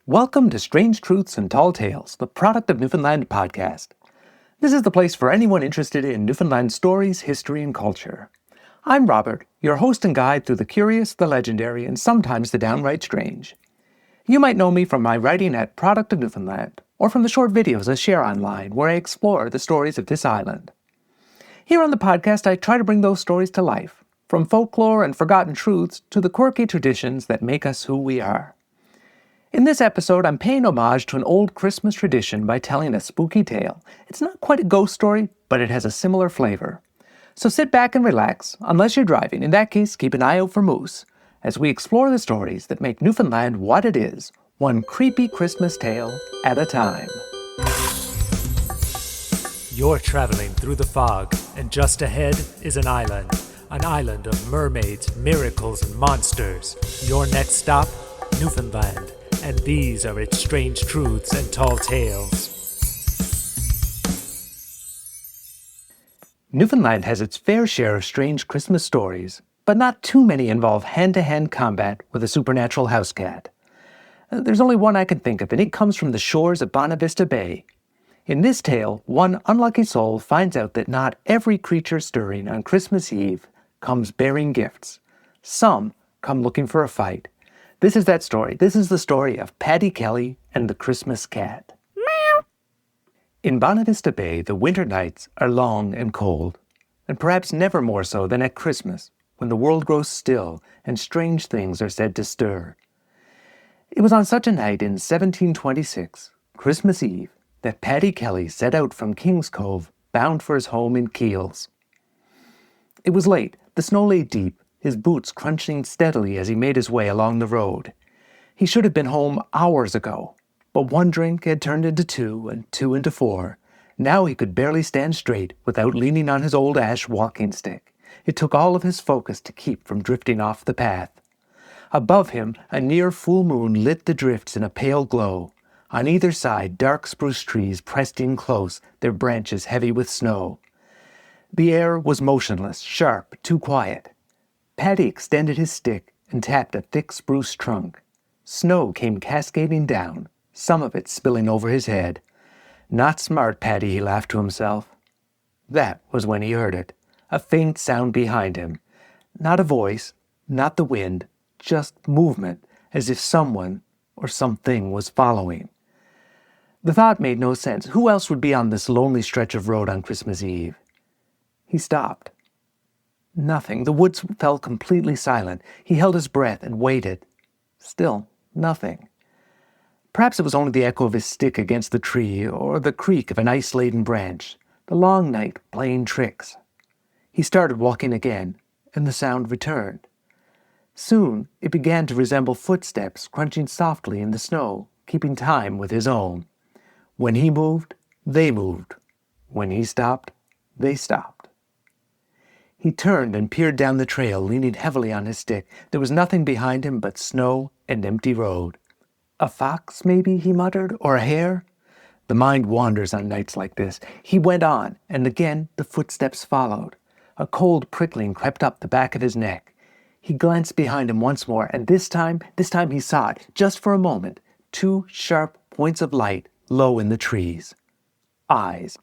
Welcome to Strange Truths and Tall Tales, the Product of Newfoundland podcast. This is the place for anyone interested in Newfoundland stories, history, and culture. I'm Robert, your host and guide through the curious, the legendary, and sometimes the downright strange. You might know me from my writing at Product of Newfoundland, or from the short videos I share online where I explore the stories of this island. Here on the podcast, I try to bring those stories to life, from folklore and forgotten truths to the quirky traditions that make us who we are. In this episode, I'm paying homage to an old Christmas tradition by telling a spooky tale. It's not quite a ghost story, but it has a similar flavor. So sit back and relax, unless you're driving. In that case, keep an eye out for moose, as we explore the stories that make Newfoundland what it is, one creepy Christmas tale at a time. You're traveling through the fog, and just ahead is an island of mermaids, miracles, and monsters. Your next stop, Newfoundland. And these are its strange truths and tall tales. Newfoundland has its fair share of strange Christmas stories, but not too many involve hand-to-hand combat with a supernatural house cat. There's only one I can think of, and it comes from the shores of Bonavista Bay. In this tale, one unlucky soul finds out that not every creature stirring on Christmas Eve comes bearing gifts. Some come looking for a fight. This is that story. This is the story of Paddy Kelly and the Christmas Cat. Meow. In Bonavista Bay, the winter nights are long and cold, and perhaps never more so than at Christmas, when the world grows still and strange things are said to stir. It was on such a night in 1726, Christmas Eve, that Paddy Kelly set out from King's Cove, bound for his home in Keels. It was late. The snow lay deep, his boots crunching steadily as he made his way along the road. He should have been home hours ago, but one drink had turned into two, and two into four. Now he could barely stand straight without leaning on his old ash walking stick. It took all of his focus to keep from drifting off the path. Above him, a near full moon lit the drifts in a pale glow. On either side, dark spruce trees pressed in close, their branches heavy with snow. The air was motionless, sharp, too quiet. Paddy extended his stick and tapped a thick spruce trunk. Snow came cascading down, some of it spilling over his head. Not smart, Paddy, he laughed to himself. That was when he heard it, a faint sound behind him. Not a voice, not the wind, just movement, as if someone or something was following. The thought made no sense. Who else would be on this lonely stretch of road on Christmas Eve? He stopped. Nothing. The woods fell completely silent. He held his breath and waited. Still, nothing. Perhaps it was only the echo of his stick against the tree, or the creak of an ice-laden branch, the long night playing tricks. He started walking again, and the sound returned. Soon it began to resemble footsteps crunching softly in the snow, keeping time with his own. When he moved, they moved. When he stopped, they stopped. He turned and peered down the trail, leaning heavily on his stick. There was nothing behind him but snow and empty road. A fox, maybe, he muttered, or a hare? The mind wanders on nights like this. He went on, and again the footsteps followed. A cold prickling crept up the back of his neck. He glanced behind him once more, and this time he saw it, just for a moment, two sharp points of light low in the trees. Eyes.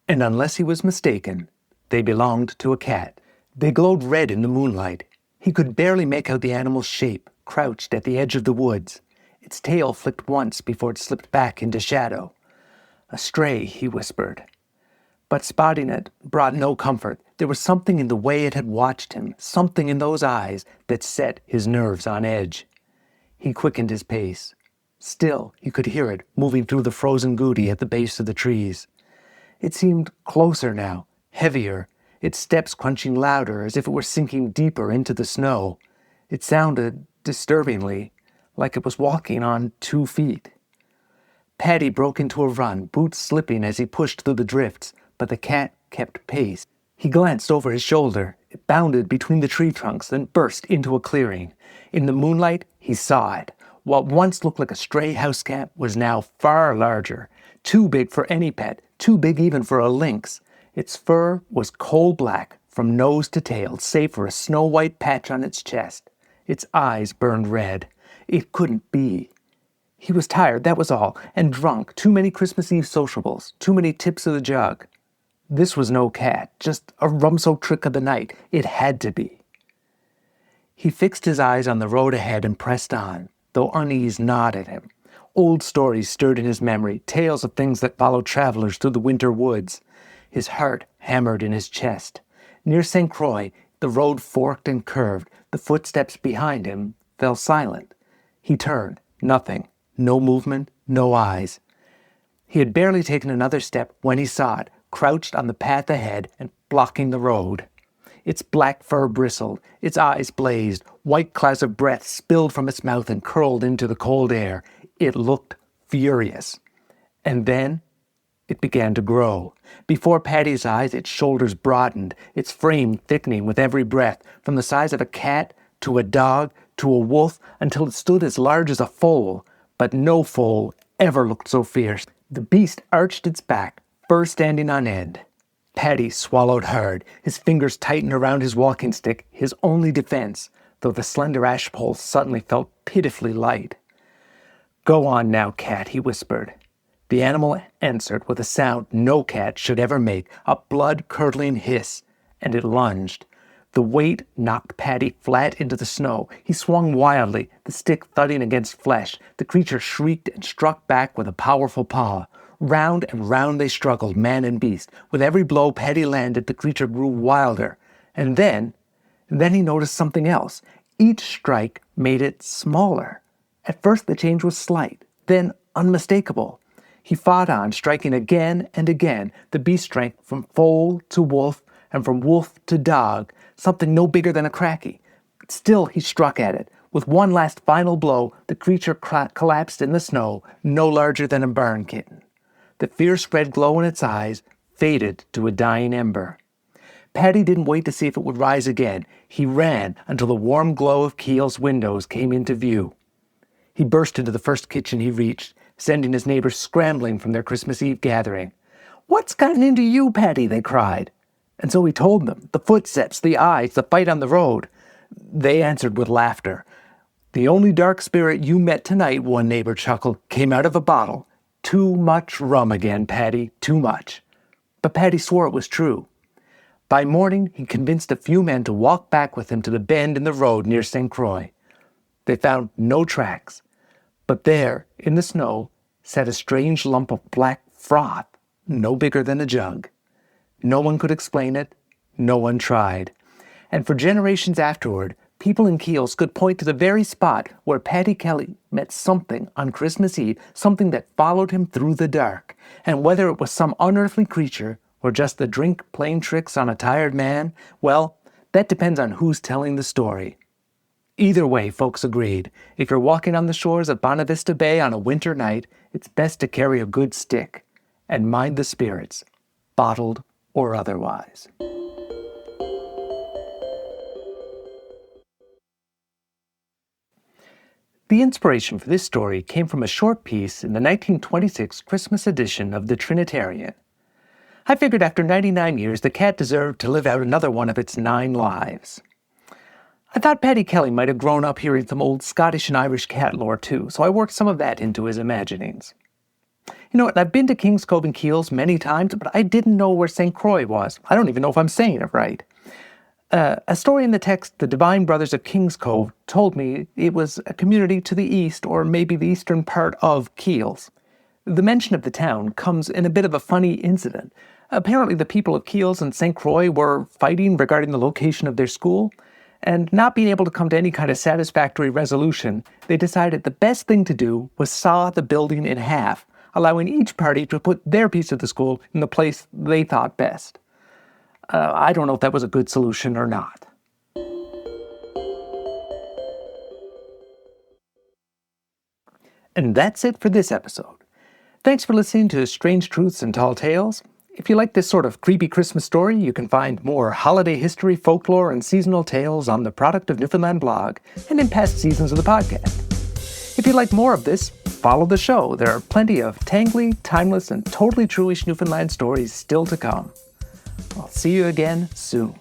And unless he was mistaken, they belonged to a cat. They glowed red in the moonlight. He could barely make out the animal's shape, crouched at the edge of the woods. Its tail flicked once before it slipped back into shadow. A stray, he whispered. But spotting it brought no comfort. There was something in the way it had watched him, something in those eyes that set his nerves on edge. He quickened his pace. Still, he could hear it moving through the frozen goody at the base of the trees. It seemed closer now, heavier, its steps crunching louder as if it were sinking deeper into the snow. It sounded, disturbingly, like it was walking on 2 feet. Paddy broke into a run, boots slipping as he pushed through the drifts, but the cat kept pace. He glanced over his shoulder. It bounded between the tree trunks, then burst into a clearing. In the moonlight, he saw it. What once looked like a stray house cat was now far larger, too big for any pet, too big even for a lynx. Its fur was coal black from nose to tail, save for a snow-white patch on its chest. Its eyes burned red. It couldn't be. He was tired, that was all, and drunk, too many Christmas Eve sociables, too many tips of the jug. This was no cat, just a rum-soaked trick of the night. It had to be. He fixed his eyes on the road ahead and pressed on, though unease gnawed at him. Old stories stirred in his memory, tales of things that followed travelers through the winter woods. His heart hammered in his chest. Near St. Croix, the road forked and curved. The footsteps behind him fell silent. He turned. Nothing. No movement. No eyes. He had barely taken another step when he saw it, crouched on the path ahead and blocking the road. Its black fur bristled, its eyes blazed, white clouds of breath spilled from its mouth and curled into the cold air. It looked furious. And then it began to grow. Before Paddy's eyes, its shoulders broadened, its frame thickening with every breath, from the size of a cat to a dog to a wolf, until it stood as large as a foal. But no foal ever looked so fierce. The beast arched its back, fur standing on end. Paddy swallowed hard, his fingers tightened around his walking stick, his only defense, though the slender ash pole suddenly felt pitifully light. "Go on now, cat," he whispered. The animal answered with a sound no cat should ever make, a blood-curdling hiss, and it lunged. The weight knocked Paddy flat into the snow. He swung wildly, the stick thudding against flesh. The creature shrieked and struck back with a powerful paw. Round and round they struggled, man and beast. With every blow Paddy landed, the creature grew wilder. And then he noticed something else. Each strike made it smaller. At first the change was slight, then unmistakable. He fought on, striking again and again. The beast shrank from foal to wolf, and from wolf to dog, something no bigger than a cracky. Still he struck at it. With one last final blow, the creature collapsed in the snow, no larger than a barn kitten. The fierce red glow in its eyes faded to a dying ember. Paddy didn't wait to see if it would rise again. He ran until the warm glow of Keels' windows came into view. He burst into the first kitchen he reached, sending his neighbors scrambling from their Christmas Eve gathering. "What's gotten into you, Paddy?" they cried. And so he told them, the footsteps, the eyes, the fight on the road. They answered with laughter. "The only dark spirit you met tonight," one neighbor chuckled, "came out of a bottle. Too much rum again, Paddy, too much." But Paddy swore it was true. By morning, he convinced a few men to walk back with him to the bend in the road near St. Croix. They found no tracks, but there, in the snow, sat a strange lump of black froth, no bigger than a jug. No one could explain it, no one tried. And for generations afterward, people in Keels could point to the very spot where Paddy Kelly met something on Christmas Eve, something that followed him through the dark. And whether it was some unearthly creature or just the drink playing tricks on a tired man, well, that depends on who's telling the story. Either way, folks agreed. If you're walking on the shores of Bonavista Bay on a winter night, it's best to carry a good stick and mind the spirits, bottled or otherwise. The inspiration for this story came from a short piece in the 1926 Christmas edition of the Trinitarian. I figured after 99 years, the cat deserved to live out another one of its 9 lives. I thought Paddy Kelly might have grown up hearing some old Scottish and Irish cat lore too, so I worked some of that into his imaginings. You know what, I've been to King's Cove and Keels many times, but I didn't know where St. Croix was. I don't even know if I'm saying it right. A story in the text, the Divine Brothers of King's Cove, told me it was a community to the east, or maybe the eastern part of Keels. The mention of the town comes in a bit of a funny incident. Apparently the people of Keels and St. Croix were fighting regarding the location of their school, and not being able to come to any kind of satisfactory resolution, they decided the best thing to do was saw the building in half, allowing each party to put their piece of the school in the place they thought best. I don't know if that was a good solution or not. And that's it for this episode. Thanks for listening to Strange Truths and Tall Tales. If you like this sort of creepy Christmas story, you can find more holiday history, folklore, and seasonal tales on the Product of Newfoundland blog and in past seasons of the podcast. If you'd like more of this, follow the show. There are plenty of tangly, timeless, and totally true-ish Newfoundland stories still to come. I'll see you again soon.